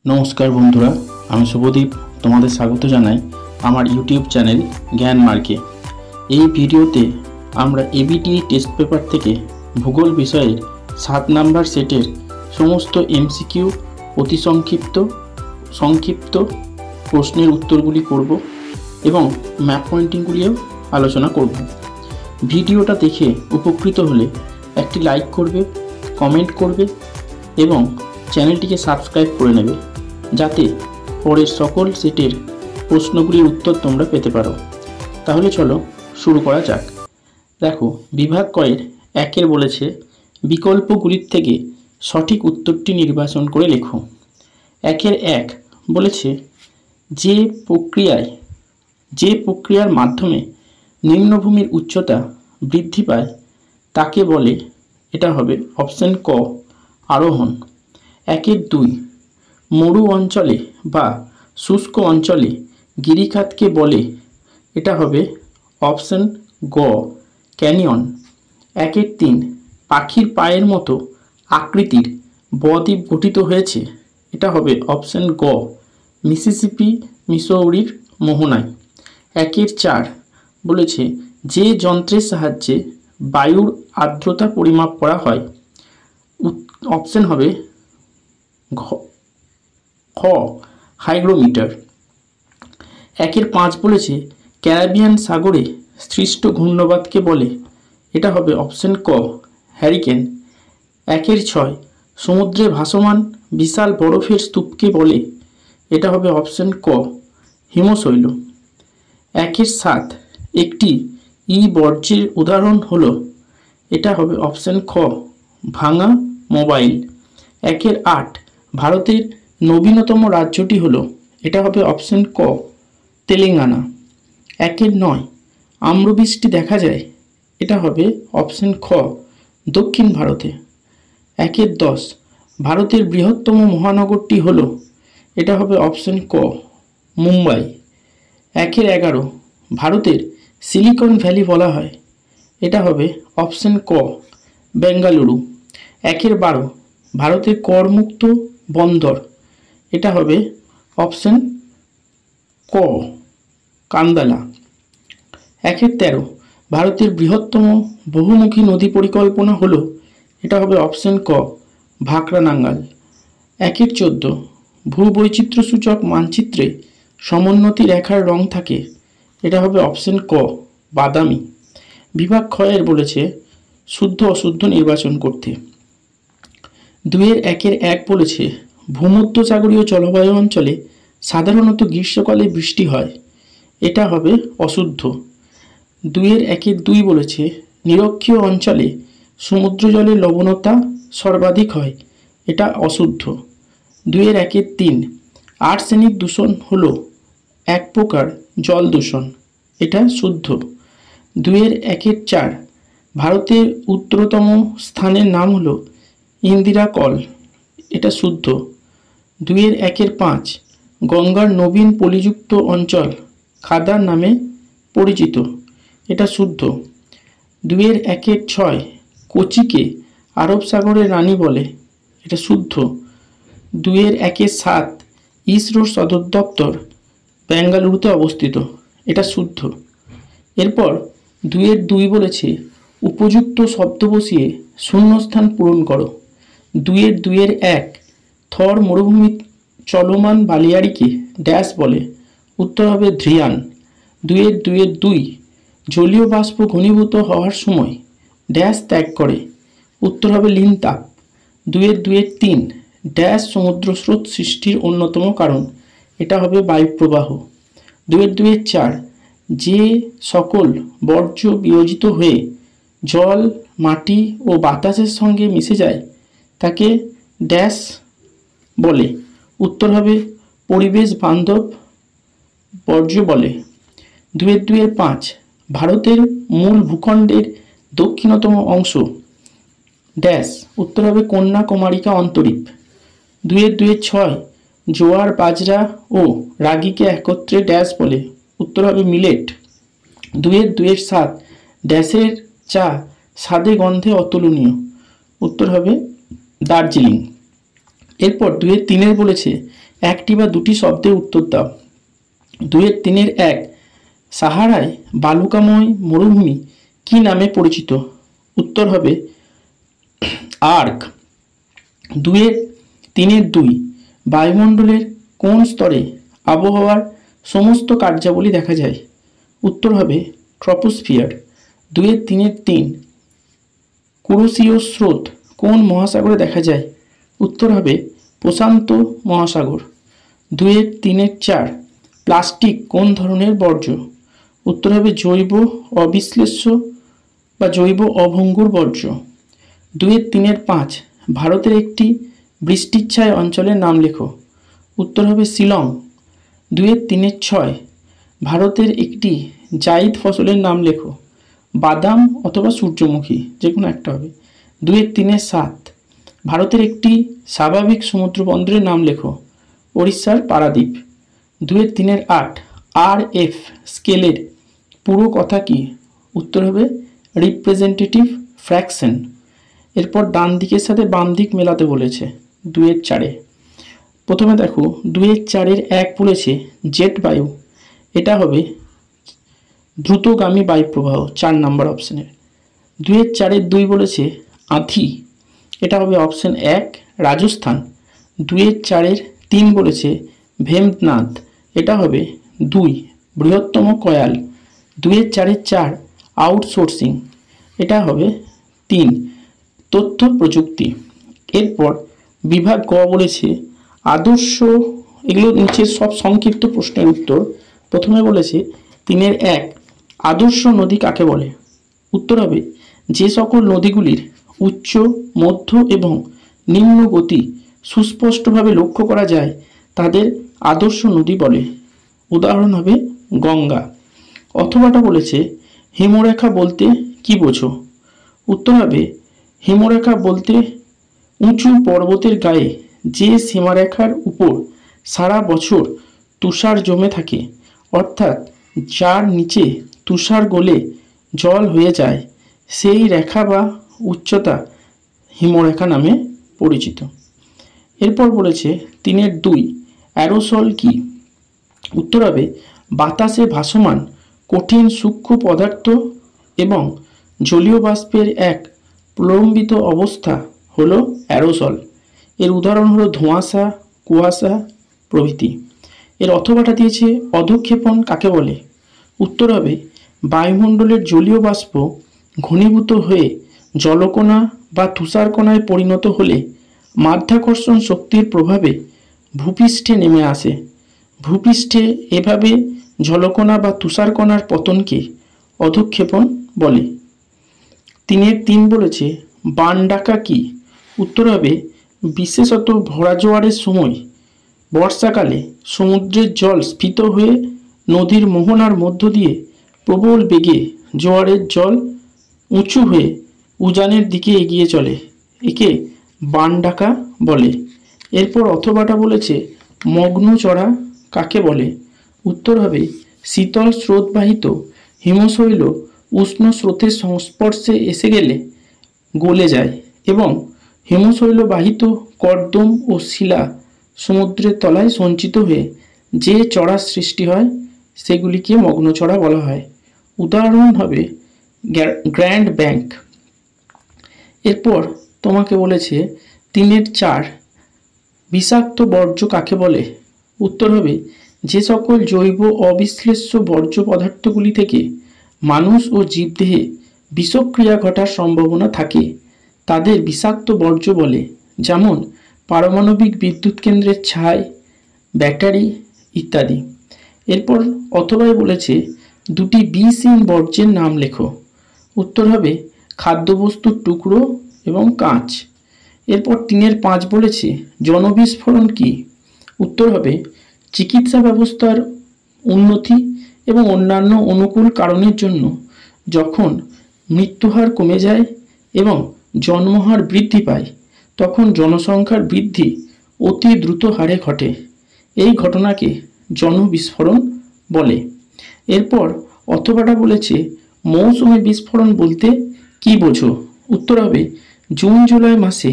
নমস্কার বন্ধুরা, আমি শুভদীপ তোমাদের স্বাগত জানাই আমার ইউটিউব চ্যানেল জ্ঞান মার্কে। এই ভিডিওতে আমরা এবিটিএ টেস্ট পেপার থেকে ভূগোল বিষয়ের 7 নাম্বার সেটের সমস্ত এমসিকিউ অতি সংক্ষিপ্ত প্রশ্নের উত্তরগুলি করব এবং ম্যাপ পয়েন্টিংগুলিও আলোচনা করব। ভিডিওটা দেখে উপকৃত হলে একটি লাইক করবে, কমেন্ট করবে এবং চ্যানেলটিকে সাবস্ক্রাইব করে নেবে, যাতে পরের সকল সেটের প্রশ্নগুলির উত্তর তোমরা পেতে পারো। তাহলে চলো শুরু করা যাক। দেখো, বিভাগ কয়ের 1-এর বলেছে বিকল্পগুলির থেকে সঠিক উত্তরটি নির্বাচন করে লেখো। 1-এর 1 বলেছে যে প্রক্রিয়ার মাধ্যমে নিম্নভূমির উচ্চতা বৃদ্ধি পায় তাকে বলে, এটা হবে অপশন ক, আরোহণ। 1-এর 2 মরু অঞ্চলে বা শুষ্ক অঞ্চলে গিরিখাতকে বলে, এটা হবে অপশন গ, ক্যানিয়ন। 1-এর 3 পাখির পায়ের মতো আকৃতির বদ্বীপ গঠিত হয়েছে, এটা হবে অপশন গ, মিসিসিপি মিসৌরির মোহনায়। 1-এর 4 বলেছে যে যন্ত্রের সাহায্যে বায়ুর আর্দ্রতা পরিমাপ করা হয়, অপশন হবে খ, হাইগ্রোমিটার। 1-এর 5 বলেছে ক্যারিবিয়ান সাগরে সৃষ্ট ঘূর্ণবাতকে বলে, এটা হবে অপশন ক, হ্যারিকেন। 1-এর 6 সমুদ্রে ভাসমান বিশাল বরফের স্তূপকে বলে, এটা হবে অপশন ক, হিমশৈল। 1-এর 7 একটি বর্জ্যের উদাহরণ হলো, এটা হবে অপশন খ, ভাঙা মোবাইল। 1-এর 8 ভারতের নবীনতম রাজ্যটি হলো, এটা হবে অপশন ক, তেলেঙ্গানা। 1-এর 9 আম্রবৃষ্টি দেখা যায়, এটা হবে অপশন খ, দক্ষিণ ভারতে। 1-এর 10 ভারতের বৃহত্তম মহানগরটি হলো, এটা হবে অপশন ক, মুম্বাই। 1-এর 11 ভারতের সিলিকন ভ্যালি বলা হয়, এটা হবে অপশন ক, বেঙ্গালুরু। 1-এর 12 ভারতের করমুক্ত বন্দর, এটা হবে অপশন ক, কান্দালা। 1-এর 13 ভারতের বৃহত্তম বহুমুখী নদী পরিকল্পনা হলো, এটা হবে অপশন ক, ভাকরানাঙ্গাল। 1-এর 14 ভূবৈচিত্র্যসূচক মানচিত্রে সমোন্নতি রেখার রং থাকে, এটা হবে অপশন ক, বাদামি। বিভাগ ক্ষয়ের বলেছে শুদ্ধ অশুদ্ধ নির্বাচন করতে। 2-এর 1-এর 1 বলেছে ভূমধ্যসাগরীয় জলবায়ু অঞ্চলে সাধারণত গ্রীষ্মকালে বৃষ্টি হয়, এটা হবে অশুদ্ধ। 2-এর 1-এর 2 বলেছে নিরক্ষীয় অঞ্চলে সমুদ্র জলের লবণতা সর্বাধিক হয়, এটা অশুদ্ধ। 2-এর 1-এর 3 আর্সেনিক দূষণ হলো এক প্রকার জল দূষণ, এটা শুদ্ধ। 2-এর 1-এর 4 ভারতের উত্তরতম স্থানের নাম হলো ইন্দিরা কল, এটা শুদ্ধ। 2-এর 1-এর 5 গঙ্গার নবীন পলিযুক্ত অঞ্চল খাদার নামে পরিচিত, এটা শুদ্ধ। 2-এর 1-এর 6 কোচিকে আরব সাগরের রানী বলে, এটা শুদ্ধ। 2-এর 1-এর 7 ইসরোর সদর দপ্তর বেঙ্গালুরুতে অবস্থিত, এটা শুদ্ধ। এরপর 2-এর 2 বলেছে উপযুক্ত শব্দ বসিয়ে শূন্যস্থান পূরণ করো। 2-এর 2-এর 1 থর মরুভূমি চলমান বালিয়াড়িকে ড্যাশ বলে, উত্তর হবে ধ্রিয়ান। 2-এর 2-এর 2 জলীয় বাষ্প ঘনীভূত হওয়ার সময় ড্যাশ ত্যাগ করে, উত্তর হবে লিনতাপ। 2-এর 2-এর 3 ড্যাশ সমুদ্র স্রোত সৃষ্টির অন্যতম কারণ, এটা হবে বায়ুপ্রবাহ। 2-এর 2-এর 4 যে সকল বর্জ্য বিয়োজিত হয়ে জল, মাটি ও বাতাসের সঙ্গে মিশে যায় তাকে ড্যাশ বলে, উত্তর হবে পরিবেশ বান্ধব বর্জ্য বলে। 2-এর 2-এর 5 ভারতের মূল ভূখণ্ডের দক্ষিণতম অংশ ড্যাশ, উত্তর হবে কন্যাকুমারিকা অন্তরীপ। 2-এর 2-এর 6 জোয়ার, বাজরা ও রাগিকে একত্রে ড্যাশ বলে, উত্তর হবে মিলেট। 2-এর 2-এর 7 ড্যাশের চা স্বাদে গন্ধে অতুলনীয়, উত্তর হবে দার্জিলিং। এরপর 2-এর 3 বলেছে একটি বা দুটি শব্দের উত্তর দাও। 2-3-1 সাহারায় বালুকাময় মরুভূমি কি নামে পরিচিত? উত্তর হবে আর্ক। 2-3-2 বায়ুমণ্ডলের কোন স্তরে আবহাওয়ার সমস্ত কার্যাবলী দেখা যায়? উত্তর হবে ট্রপোস্ফিয়ার। 2-3-3 কুরুশীয় স্রোত কোন মহাসাগরে দেখা যায়? উত্তর হবে প্রশান্ত মহাসাগর। 2-3-4 প্লাস্টিক কোন ধরনের বর্জ্য? উত্তর হবে জৈব অবিশ্লেষ্য বা জৈব অভঙ্গুর বর্জ্য। 2-3-5 ভারতের একটি বৃষ্টিচ্ছায় অঞ্চলের নাম লেখো। উত্তর হবে শিলং। 2-3-6 ভারতের একটি জায়িদ ফসলের নাম লেখো। বাদাম অথবা সূর্যমুখী, যে কোনো একটা হবে। 2-3-7 ভারতের একটি স্বাভাবিক সমুদ্র বন্দরের নাম লেখো। ওড়িশার পারাদ্বীপ। 2-3-8 RF স্কেলের পুরো কথা কি? উত্তর হবে রিপ্রেজেন্টেটিভ ফ্র্যাকশন। এরপর ডান দিকের সাথে বাম দিক মেলাতে বলেছে 2-4-এ। প্রথমে দেখো 2-4-1 বলেছে জেট বায়ু, এটা হবে দ্রুতগামী বায়ুপ্রবাহ, 4 নম্বর অপশনের। 2-4-2 বলেছে আঁধি, এটা হবে অপশন 1 রাজস্থান। 2-4-3 বলেছে ভেমনাদ, এটা হবে 2 বৃহত্তম কয়াল। 2-4-4 আউটসোর্সিং, এটা হবে 3 তথ্য প্রযুক্তি। এরপর বিভাগ গ বলেছে আদর্শ, এগুলো নিচের সব সংক্ষিপ্ত প্রশ্নের উত্তর। প্রথমে বলেছে 3-1 আদর্শ নদী কাকে বলে? উত্তর হবে যে সকল নদীগুলির উচ্চ, মধ্য এবং নিম্ন গতি সুস্পষ্টভাবে লক্ষ্য করা যায় তাদের আদর্শ নদী বলে। উদাহরণ হবে গঙ্গা। অথবাটা বলেছে হিমরেখা বলতে কি বোঝো? উত্তর হবে হিমরেখা বলতে উঁচু পর্বতের গায়ে যে সীমারেখার উপর সারা বছর তুষার জমে থাকে, অর্থাৎ যার নিচে তুষার গলে জল হয়ে যায়, সেই রেখা বা উচ্চতা হিমরেখা নামে পরিচিত। এরপর বলেছে 3-2 অ্যারোসল কি? উত্তর হবে বাতাসে ভাসমান কঠিন সূক্ষ্ম পদার্থ এবং জলীয় বাষ্পের এক প্রলম্বিত অবস্থা হলো অ্যারোসল। এর উদাহরণ হলো ধোঁয়াশা, কুয়াশা প্রভৃতি। এর অথবাটা দিয়েছে অধঃক্ষেপণ কাকে বলে? উত্তর হবে বায়ুমণ্ডলের জলীয় বাষ্প ঘনীভূত হয়ে জলকণা বা তুষারকণায় পরিণত হলে মাধ্যাকর্ষণ শক্তির প্রভাবে ভূপৃষ্ঠে নেমে আসে। ভূপৃষ্ঠে এভাবে জলকণা বা তুষারকণার পতনকে অধঃক্ষেপণ বলে। 3-3 বলেছে বান ডাকা কি? উত্তর হবে বিশেষত ভরা জোয়ারের সময় বর্ষাকালে সমুদ্রের জল স্ফীত হয়ে নদীর মোহনার মধ্য দিয়ে প্রবল বেগে জোয়ারের জল উঁচু হয়ে উজানের দিকে এগিয়ে চলে, একে বান ডাকা বলে। এরপর অথবাটা বলেছে মগ্ন চড়া কাকে বলে? উত্তর হবে শীতল স্রোতবাহিত হিমশৈল উষ্ণ স্রোতের সংস্পর্শে এসে গেলে গলে যায় এবং হিমশৈলবাহিত কর্দম ও শিলা সমুদ্রের তলায় সঞ্চিত হয়ে যে চড়ার সৃষ্টি হয় সেগুলিকে মগ্ন চড়া বলা হয়। উদাহরণ হবে গ্র্যান্ড ব্যাংক। এরপর তোমাকে বলেছে 3-4 বিষাক্ত বর্জ্য কাকে বলে? উত্তর হবে যে সকল জৈব অবিশ্লেষ্য বর্জ্য পদার্থগুলি থেকে মানুষ ও জীবদেহে বিষক্রিয়া ঘটার সম্ভাবনা থাকে তাদের বিষাক্ত বর্জ্য বলে, যেমন পারমাণবিক বিদ্যুৎ কেন্দ্রের ছাই, ব্যাটারি ইত্যাদি। এরপর অথবাই বলেছে 2টি বিষহীন বর্জ্যের নাম লেখো। উত্তর হবে খাদ্যবস্তুর টুকরো এবং কাঁচ। এরপর 3-5 বলেছে জনবিস্ফোরণ কি? উত্তর হবে চিকিৎসা ব্যবস্থার উন্নতি এবং অন্যান্য অনুকূল কারণের জন্য যখন মৃত্যুহার কমে যায় এবং জন্মহার বৃদ্ধি পায় তখন জনসংখ্যার বৃদ্ধি অতি দ্রুত হারে ঘটে, এই ঘটনাকে জনবিস্ফোরণ বলে। এরপর অথবাটা বলেছে মৌসুমী বিস্ফোরণ বলতে কি বোঝো? উত্তর হবে জুন জুলাই মাসে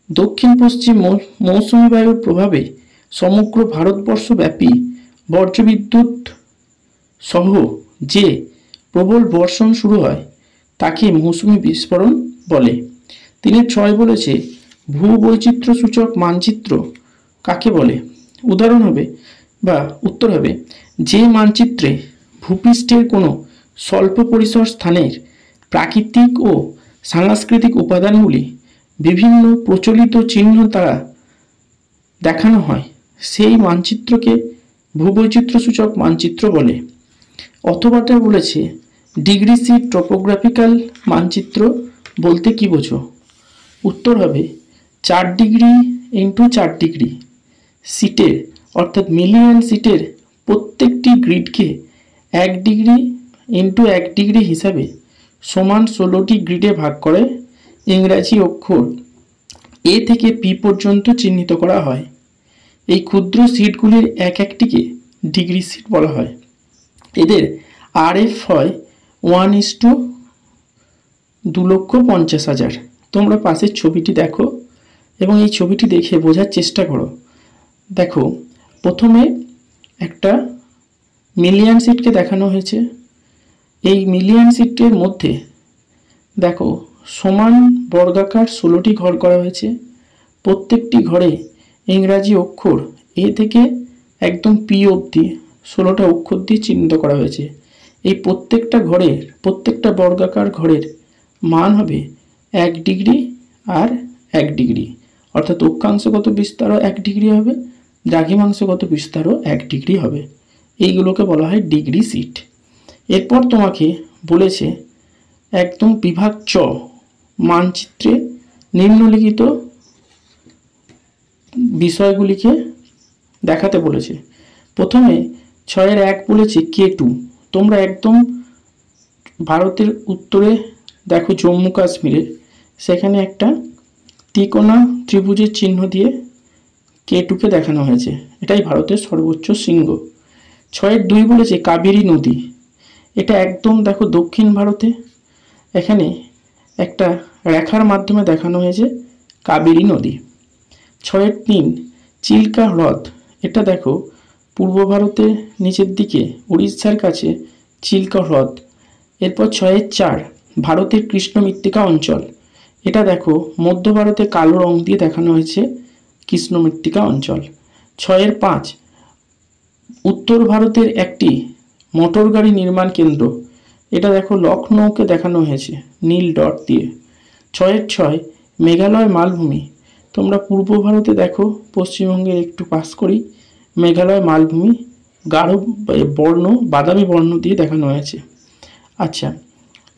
দক্ষিণ পশ্চিম মৌসুমী বায়ুর প্রভাবে সমগ্র ভারতবর্ষব্যাপী বজ্রবিদ্যুৎ সহ যে প্রবল বর্ষণ শুরু হয় তাকে মৌসুমী বিস্ফোরণ বলে। 3-6 বলেছে ভূবৈচিত্র্য সূচক মানচিত্র কাকে বলে? উদাহরণ হবে বা উত্তর হবে যে মানচিত্রে ভূপৃষ্ঠের কোনো স্বল্প পরিসর স্থানের প্রাকৃতিক ও সাংস্কৃতিক উপাদানগুলি বিভিন্ন প্রচলিত চিহ্ন দ্বারা দেখানো হয় সেই মানচিত্রকে ভূবৈচিত্র্য সূচক মানচিত্র বলে। অথবাটা বলেছে ডিগ্রি সিট টপোগ্রাফিক্যাল মানচিত্র বলতে কি বোঝো? উত্তর হবে 4 ডিগ্রি ইন্টু 4 ডিগ্রি সিটের অর্থাৎ মিলিয়ন সিটের প্রত্যেকটি গ্রিডকে 1 ডিগ্রি ইন্টু 1 ডিগ্রি হিসাবে সমান 16টি গ্রিডে ভাগ করে ইংরাজি অক্ষর এ থেকে পি পর্যন্ত চিহ্নিত করা হয়। এই ক্ষুদ্র সিটগুলির এক একটিকে ডিগ্রি সিট বলা হয়। এদের RF হয় 1:2,50,000। তোমরা পাশের ছবিটি দেখো এবং এই ছবিটি দেখে বোঝার চেষ্টা করো। দেখো, প্রথমে একটা মিলিয়ন সিটকে দেখানো হয়েছে। এই মিলিয়ন সিটের মধ্যে দেখো সমান বর্গাকার 16টি ঘর করা হয়েছে। প্রত্যেকটি ঘরে ইংরাজি অক্ষর এ থেকে একদম পি অবধি 16টা অক্ষর দিয়ে চিহ্নিত করা হয়েছে। এই প্রত্যেকটা ঘরের প্রত্যেকটা বর্গাকার ঘরের মান হবে 1 ডিগ্রি আর 1 ডিগ্রি, অর্থাৎ অক্ষাংশগত বিস্তারও 1 ডিগ্রি হবে, দ্রাঘিমাংশগত বিস্তারও 1 ডিগ্রি হবে। এইগুলোকে বলা হয় ডিগ্রি সিট। এরপর তোমাকে বলেছে একদম বিভাগ চ মানচিত্রে নিম্নলিখিত বিষয়গুলিকে দেখাতে বলেছে। প্রথমে 6-1 বলেছে K2। তোমরা একদম ভারতের উত্তরে দেখো জম্মু কাশ্মীরের সেখানে একটা ত্রিকোণা ত্রিভুজের চিহ্ন দিয়ে K2কে দেখানো হয়েছে। এটাই ভারতের সর্বোচ্চ শৃঙ্গ। 6-2 বলেছে কাবেরী নদী। এটা একদম দেখো দক্ষিণ ভারতে, এখানে একটা রেখার মাধ্যমে দেখানো হয়েছে কাবেরী নদী। 6-3 চিল্কা হ্রদ। এটা দেখো পূর্ব ভারতের নিচের দিকে উড়িষ্যার কাছে চিল্কা হ্রদ। এরপর 6-4 ভারতের কৃষ্ণ মৃত্তিকা অঞ্চল। এটা দেখো মধ্য ভারতে কালো রং দিয়ে দেখানো হয়েছে কৃষ্ণ মৃত্তিকা অঞ্চল। 6-5 উত্তর ভারতের একটি মোটর গাড়ি নির্মাণ কেন্দ্র। এটা দেখো লখনৌকে দেখানো হয়েছে নীল ডট দিয়ে। 6-6 মেঘালয় মালভূমি। তোমরা পূর্ব ভারতে দেখো পশ্চিমবঙ্গের একটু পাশ করি মেঘালয় মালভূমি গাঢ় বর্ণ বাদামি বর্ণ দিয়ে দেখানো হয়েছে। আচ্ছা,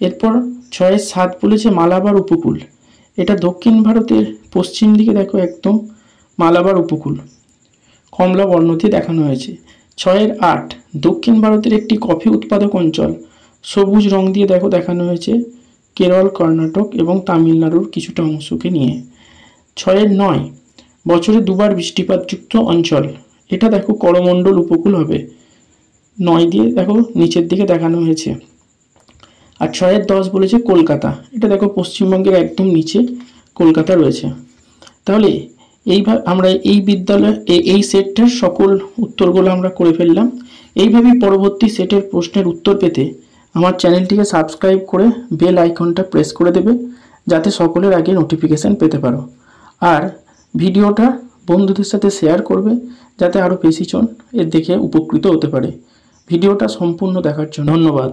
এরপর 6-7 বলেছে মালাবার উপকূল। এটা দক্ষিণ ভারতের পশ্চিম দিকে দেখো একদম মালাবার উপকূল কমলা বর্ণ দিয়ে দেখানো হয়েছে। 6-8 দক্ষিণ ভারতের একটি কফি উৎপাদক অঞ্চল। সবুজ রং দিয়ে দেখো দেখানো হয়েছে কেরল, কর্ণাটক এবং তামিলনাড়ুর কিছুটা অংশকে নিয়ে। 6-9 বছরে 2বার বৃষ্টিপাতযুক্ত অঞ্চল। এটা দেখো করমণ্ডল উপকূল হবে 9 দিয়ে দেখো নিচের দিকে দেখানো হয়েছে। আর 6-10 বলেছে কলকাতা। এটা দেখো পশ্চিমবঙ্গের একদম নিচে কলকাতা রয়েছে। তাহলে এইভাবে আমরা এই বিদ্যালয়ে এই সেটটার সকল উত্তরগুলো আমরা করে ফেললাম। এইভাবেই পরবর্তী সেটের প্রশ্নের উত্তর পেতে আমার চ্যানেলটিকে সাবস্ক্রাইব করে বেল আইকনটা প্রেস করে দেবে যাতে সকলের আগে নোটিফিকেশান পেতে পারো। আর ভিডিওটা বন্ধুদের সাথে শেয়ার করবে যাতে আরও বেশি জন এর দেখে উপকৃত হতে পারে। ভিডিওটা সম্পূর্ণ দেখার জন্য ধন্যবাদ।